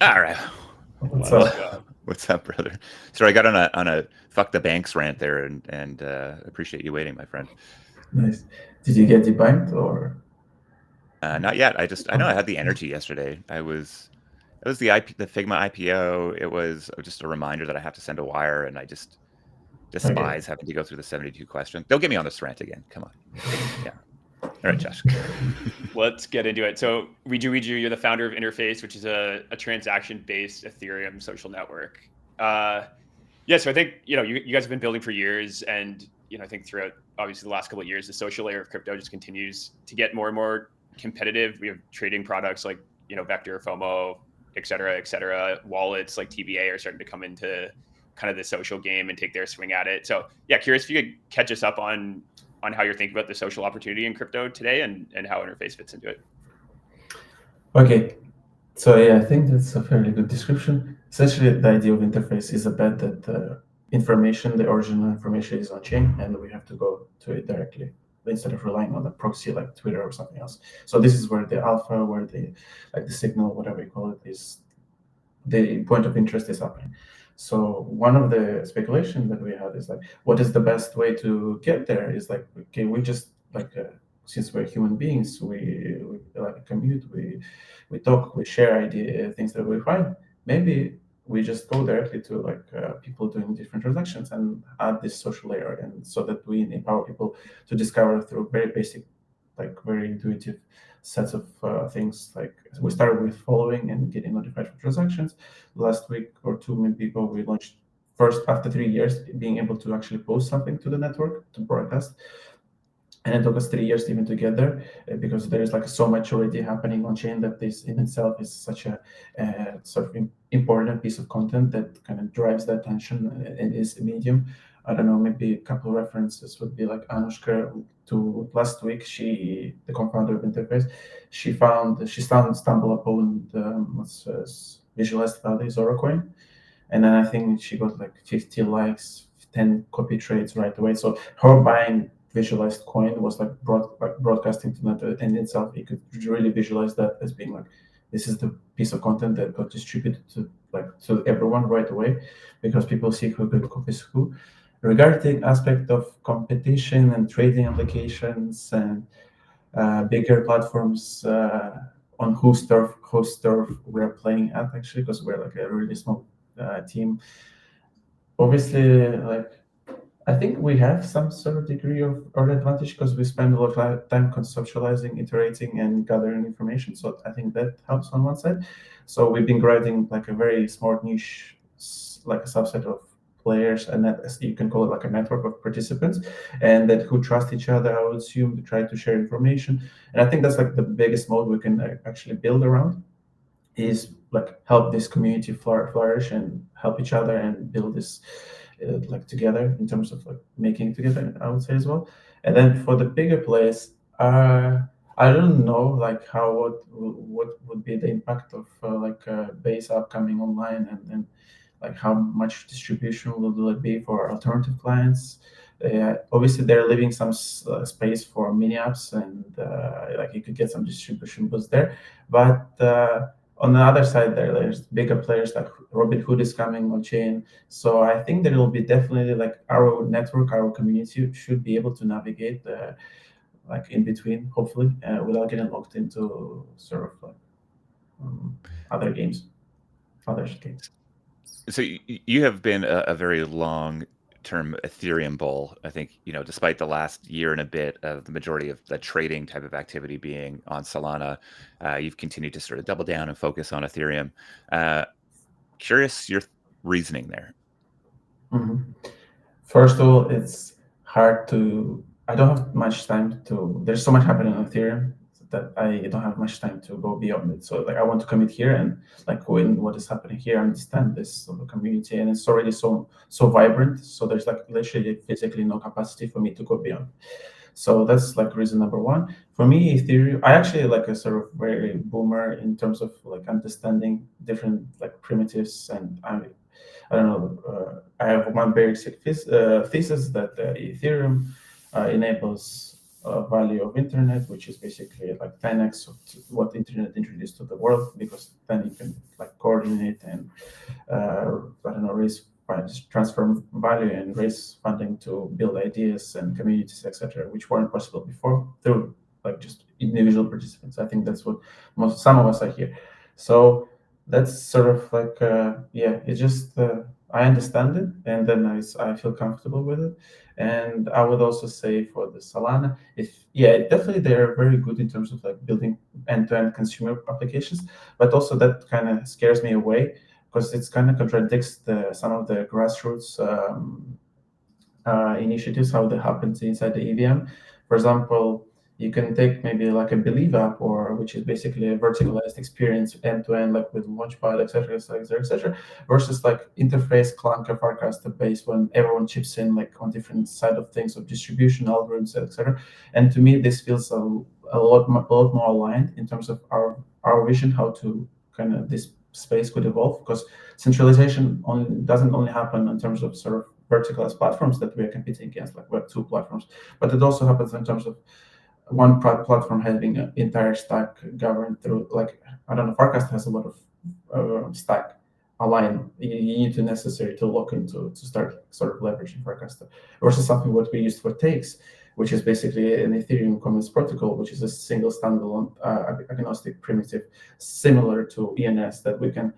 All right. What's Let's up? go. What's up, brother? Sorry, I got on a fuck the banks rant there, and appreciate you waiting, my friend. Nice. Did you get debunked or? Not yet. I know I Okay. had the energy yesterday. It was the Figma IPO. It was just a reminder that I have to send a wire, and I just Okay. despise having to go through the 72 questions. Don't get me on this rant again. Come on. Yeah. All right, Josh. Let's get into it. So, Riju, you're the founder of Interface, which is a transaction-based Ethereum social network. Uh, yeah, so I think you guys have been building for years, and I think throughout obviously the last couple of years, the social layer of crypto just continues to get more and more competitive. We have trading products like Vector, FOMO, et cetera, et cetera. Wallets like TBA are starting to come into kind of the social game and take their swing at it. So yeah, curious if you could catch us up on how you're thinking about the social opportunity in crypto today and how Interface fits into it. Okay. So yeah, I think that's a fairly good description. Essentially, the idea of interface is a bet that the original information is on chain, and we have to go to it directly instead of relying on a proxy like Twitter or something else. So this is where the alpha, where the like the signal, whatever you call it, is the point of interest is happening. So one of the speculation that we had is like, what is the best way to get there? Is like, okay, we just like since we're human beings, we like commute, we talk, we share idea things that we find. Maybe we just go directly to like people doing different transactions and add this social layer, and so that we empower people to discover through very basic, like very intuitive sets of things. Like we started with following and getting notified for transactions. Last week or two maybe ago, we launched first after 3 years being able to actually post something to the network to broadcast, and it took us 3 years even to get there because there is like so much already happening on chain that this in itself is such a sort of important piece of content that kind of drives the attention in this medium. I don't know, maybe a couple of references would be like Anushka to last week. She, the co-founder of Interface, she stumbled upon the visualized value Zora coin, and then I think she got like 50 likes, 10 copy trades right away. So her buying visualized coin was like broadcasting to net, and itself you could really visualize that as being like this is the piece of content that got distributed to like to everyone right away because people see who could copy who. Regarding aspect of competition and trading applications and bigger platforms on whose turf we're playing at actually because we're like a really small team. Obviously, like I think we have some sort of degree of early advantage because we spend a lot of time conceptualizing, iterating, and gathering information. So I think that helps on one side. So we've been creating like a very smart niche, like a subset of players, and that you can call it like a network of participants, and that who trust each other. I would assume to try to share information, and I think that's like the biggest mode we can actually build around is like help this community flourish and help each other and build this like together in terms of like making it together, I would say as well. And then for the bigger players, I don't know like how what would be the impact of base app coming online, and then like how much distribution will it be for alternative clients. Obviously they're leaving some space for mini apps, and like you could get some distribution boost there, but on the other side, there's bigger players like Robinhood is coming on chain. So I think there will be definitely like our network, our community should be able to navigate like in between, hopefully, without getting locked into sort of like um, other games, other games. So you have been a very long term Ethereum bull. I think, despite the last year and a bit of the majority of the trading type of activity being on Solana, you've continued to sort of double down and focus on Ethereum. Uh, Curious your reasoning there. Mhm. First of all, it's hard to. I don't have much time to. There's so much happening on Ethereum that I don't have much time to go beyond it. So like I want to commit here and like when what is happening here, understand this sort of community, and it's already so vibrant. So there's like literally physically no capacity for me to go beyond. So that's like reason number one. For me, Ethereum, I actually like a sort of very boomer in terms of like understanding different like primitives, and I don't know. I have one basic thesis that Ethereum enables value of internet, which is basically like 10x of what internet introduced to the world, because then you can like coordinate and I don't know, transfer value and raise funding to build ideas and communities, etc., which weren't possible before through like just individual participants. I think that's what some of us are here. So that's sort of like yeah, it's just I understand it, and then I feel comfortable with it. And I would also say for the Solana, if yeah, definitely they're very good in terms of like building end-to-end consumer applications, but also that kind of scares me away because it's kind of contradicts some of the grassroots initiatives, how that happens inside the EVM. For example, you can take maybe like a Believe app, or which is basically a verticalized experience end to end, like with Launchpad, etc., etc., etc., versus like interface clunker forecaster based when everyone chips in like on different side of things of distribution algorithms, etc. And to me, this feels a lot more aligned in terms of our vision how to kind of this space could evolve, because centralization doesn't only happen in terms of sort of verticalized platforms that we are competing against, like Web 2 platforms, but it also happens in terms of one platform having an entire stack governed through, like, I don't know, Farcast has a lot of stack aligned. You need to necessary to look into to start sort of leveraging Farcast versus something what we used for takes, which is basically an Ethereum Commons protocol, which is a single standalone agnostic primitive similar to ENS that we can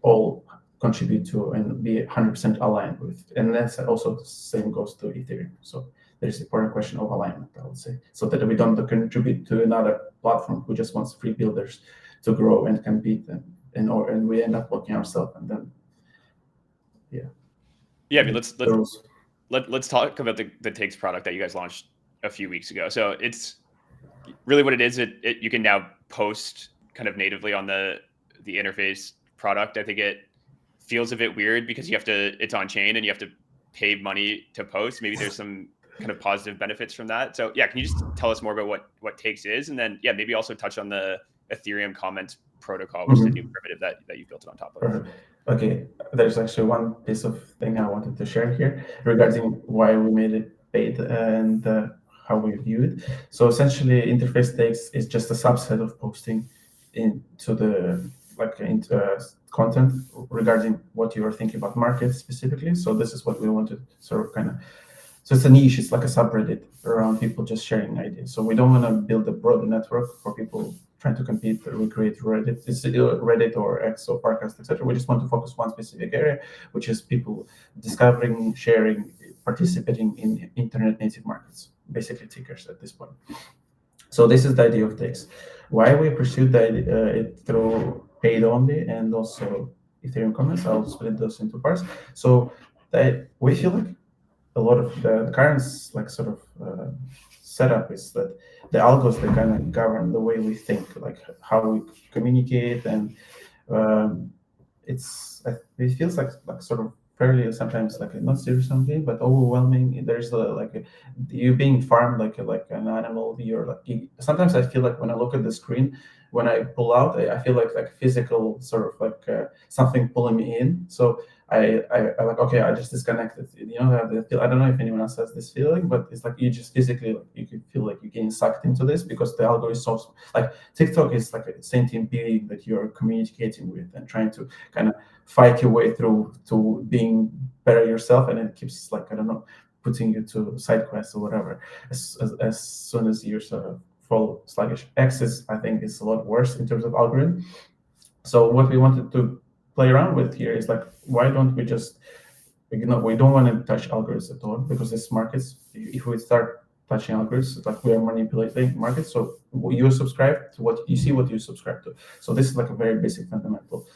all contribute to and be 100% aligned with. And that's also the same goes to Ethereum. So there's an important question of alignment, I would say, so that we don't contribute to another platform who just wants free builders to grow and compete, and we end up blocking ourselves. And then, yeah. I mean, let's talk about the takes product that you guys launched a few weeks ago. So it's really what it is. You can now post kind of natively on the interface product. I think it feels a bit weird because it's on chain and you have to pay money to post. Maybe there's some kind of positive benefits from that. So yeah, can you just tell us more about what takes is, and then yeah, maybe also touch on the Ethereum comments protocol, which is a new primitive that you built it on top of. Perfect. Okay, there's actually one piece of thing I wanted to share here regarding why we made it paid and how we view it. So essentially, interface takes is just a subset of posting into the into content regarding what you are thinking about markets specifically. So this is what we want to sort of kind of. So it's a niche. It's like a subreddit around people just sharing ideas. So we don't want to build a broader network for people trying to compete or recreate Reddit. It's Reddit or X or Parcast, etc. We just want to focus one specific area, which is people discovering, sharing, participating in internet native markets, basically tickers at this point. So this is the idea of takes. Why we pursued it through paid only and also Ethereum Commons. I'll split those into parts. So we feel like a lot of the current like sort of setup is that the algos they kind of govern the way we think, like how we communicate, and it feels like sort of fairly sometimes like not serious something, but overwhelming. There's you being farmed like an animal. You're like sometimes I feel like when I look at the screen, when I pull out, I feel like physical sort of like something pulling me in. So I like, okay, I just disconnected. You know, I don't know if anyone else has this feeling, but it's like you just physically, like, you can feel like you're getting sucked into this because the algorithm is so like TikTok is like a sentient being that you're communicating with and trying to kind of fight your way through to being better yourself, and it keeps like, I don't know, putting you to side quests or whatever as soon as you're sort of fall sluggish. X is, I think, is a lot worse in terms of algorithm. So what we wanted to play around with here is like, why don't we just, we don't want to touch algorithms at all, because this markets, if we start touching algorithms, like we are manipulating markets. So you subscribe to what you see, what you subscribe to. So this is like a very basic fundamental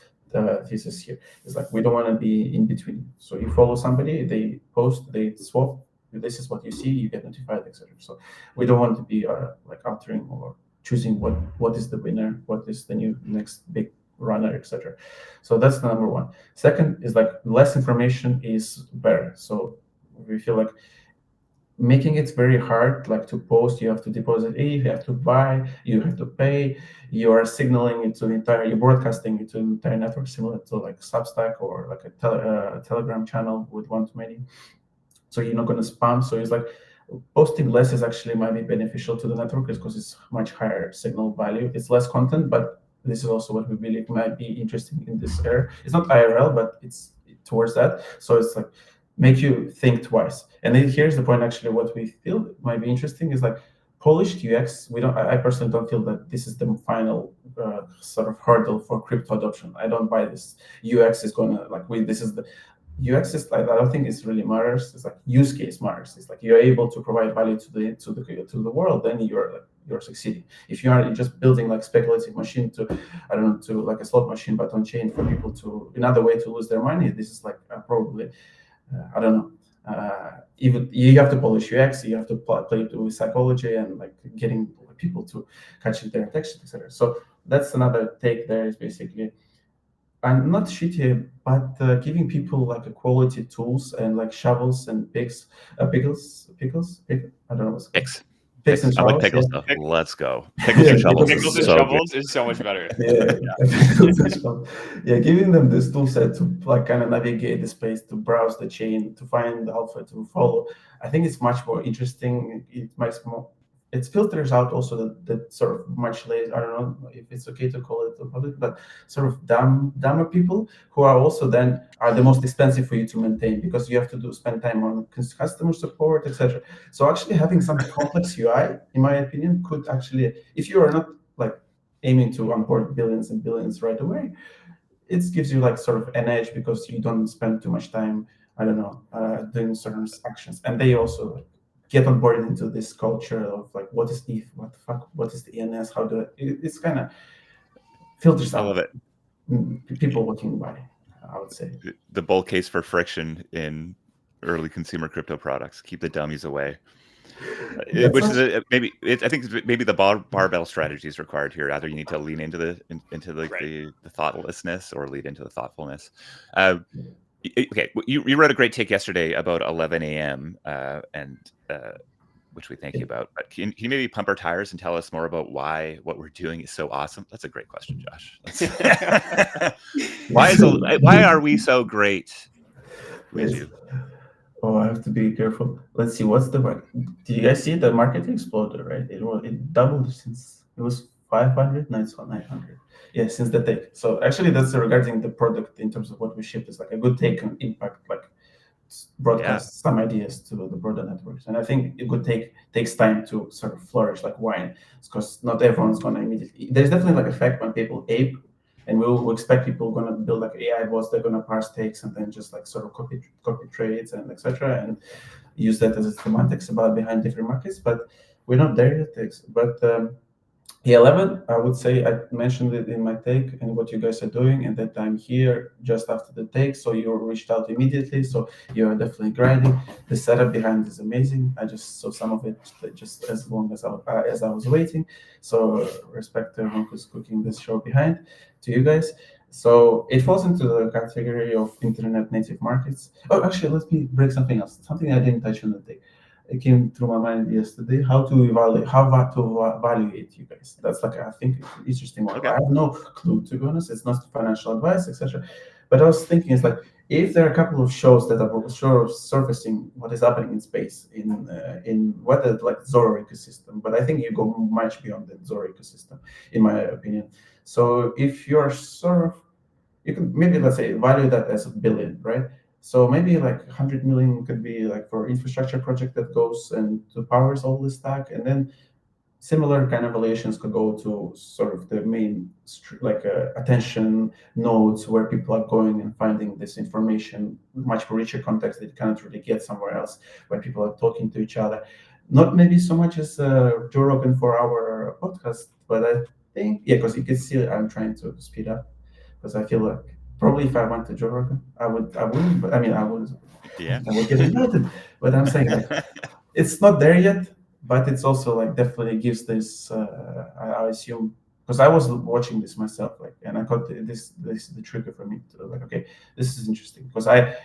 thesis here. It's like we don't want to be in between. So you follow somebody, they post, they swap. This is what you see, you get notified, etc. So we don't want to be like altering or choosing what is the winner, what is the new next big runner, etc. So that's the number one. Second is like less information is better. So we feel like making it very hard, like to post, you have to deposit you have to buy, you have to pay, you are signaling it to the entire, you're broadcasting it to the entire network, similar to like Substack or like a Telegram channel with one to many. So you're not going to spam. So it's like posting less is actually might be beneficial to the network because it's much higher signal value. It's less content, but this is also what we believe might be interesting in this era. It's not IRL, but it's towards that. So it's like make you think twice. And then here's the point. Actually, what we feel might be interesting is like polished UX. We don't. I personally don't feel that this is the final sort of hurdle for crypto adoption. I don't buy this. UX is gonna like we. This is the UX is like I don't think it's really matters. It's like use case matters. It's like you're able to provide value to the world, then you're succeeding. If you are just building like speculative machine to I don't know to like a slot machine but on chain for people to another way to lose their money, this is like probably I don't know. Even you have to polish UX, you have to play with psychology and like getting people to catch their attention, etc. So that's another take. There is basically and not shitty, but giving people like a quality tools and like shovels and I don't know what's it called. Picks. Picks and I like shovels. pickles Yeah. though. Let's go. Pickles Yeah, and shovels pickles is Pickles and so good. shovels is so much better. Yeah, giving them this tool set to like kind of navigate the space, to browse the chain, to find the alpha, to follow. I think it's much more interesting. It makes more. It filters out also the sort of much less. I don't know if it's okay to call it the public, but sort of dumber people who are also then are the most expensive for you to maintain because you have to spend time on customer support, etc. So actually having some complex UI, in my opinion, could actually, if you are not like aiming to onboard billions and billions right away, it gives you like sort of an edge because you don't spend too much time, I don't know, doing certain actions. And they also like, get on board into this culture of like, what is ETH, what the fuck, what is the ENS, how do it's kind of filters I love out it. people walking by, I would say. The bull case for friction in early consumer crypto products. Keep the dummies away. Which is I think maybe the barbell strategy is required here. Either you need to lean into the thoughtlessness or lead into the thoughtfulness. Okay, you wrote a great take yesterday about 11 a.m. And which we thank you about. But can you maybe pump our tires and tell us more about why what we're doing is so awesome? That's a great question, Josh. Why are we so great? Yes. Oh, I have to be careful. Let's see, what's the market? Did you guys see the market exploded, right? It doubled since it was 500, now it's 900. Yeah, since the take. So actually, that's regarding the product in terms of what we shipped. Is like a good take on impact, like broadcast some ideas to the broader networks. And I think it could takes time to sort of flourish like wine, because not everyone's gonna immediately. There's definitely like effect when people ape, and we'll expect people going to build like AI bots. They're going to parse takes and then just like sort of copy trades and etc. and use that as a semantics about behind different markets. But we're not there yet. But the 11, I would say I mentioned it in my take and what you guys are doing, and that I'm here just after the take, so you reached out immediately, so you are definitely grinding. The setup behind is amazing. I just saw some of it just as long as I was waiting. So respect to everyone who's cooking this show behind, to you guys. So it falls into the category of internet native markets. Oh, actually, let me break something else. Something I didn't touch on the take. It came through my mind yesterday. How to evaluate you guys. That's like I think interesting one. Okay. I have no clue, to be honest. It's not financial advice, etc. But I was thinking, it's like if there are a couple of shows that are sort of surfacing what is happening in space in whether like Zoro ecosystem, but I think you go much beyond the Zoro ecosystem, in my opinion. So if you're sort of, you can maybe let's say value that as a billion, right? So maybe like 100 million could be like for infrastructure project that goes and to powers all this stack, and then similar kind of valuations could go to sort of the main like attention nodes where people are going and finding this information much richer context that you cannot really get somewhere else, where people are talking to each other. Not maybe so much as Joe Rogan for our podcast, but I think because you can see I'm trying to speed up because I feel like probably if I went to Joe Rogan, I wouldn't, but I mean, I would get invited. But I'm saying like, it's not there yet, but it's also like definitely gives this, I assume, because I was watching this myself, like, and I got this is the trigger for me to like, okay, this is interesting because I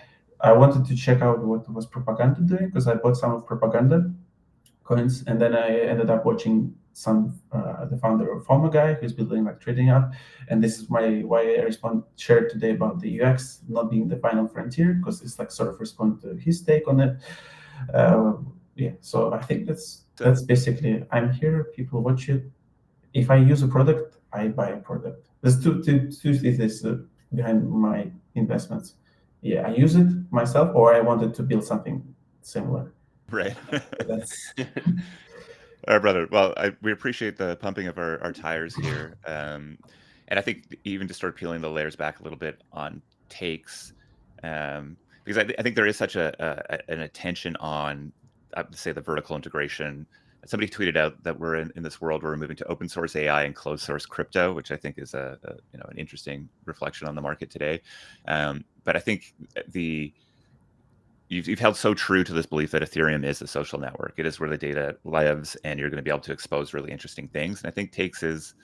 wanted to check out what was propaganda doing because I bought some of propaganda coins, and then I ended up watching some the founder of Forma guy who's building like trading app, and this is why I shared today about the UX not being the final frontier, because it's like sort of respond to his take on it. yeah, so I think that's basically, I'm here, people watch it. If I use a product, I buy a product. There's two thesis behind my investments. Yeah, I use it myself, or I wanted to build something similar. Right. That's All right, brother. Well, we appreciate the pumping of our tires here. And I think even to start peeling the layers back a little bit on takes, because I think there is such an attention on, I would say, the vertical integration. Somebody tweeted out that we're in this world where we're moving to open source AI and closed source crypto, which I think is an interesting reflection on the market today. But I think you've held so true to this belief that Ethereum is a social network. It is where the data lives, and you're going to be able to expose really interesting things. And I think Takes is,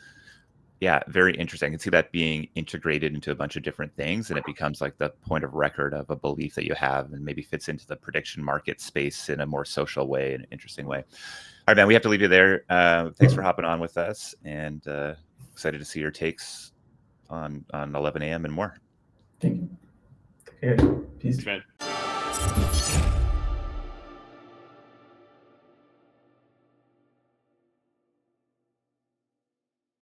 yeah, very interesting. I can see that being integrated into a bunch of different things, and it becomes like the point of record of a belief that you have, and maybe fits into the prediction market space in a more social way, in an interesting way. All right, man, we have to leave you there. Thanks for hopping on with us, and excited to see your takes on 11 a.m. and more. thank you. Okay, peace. Man.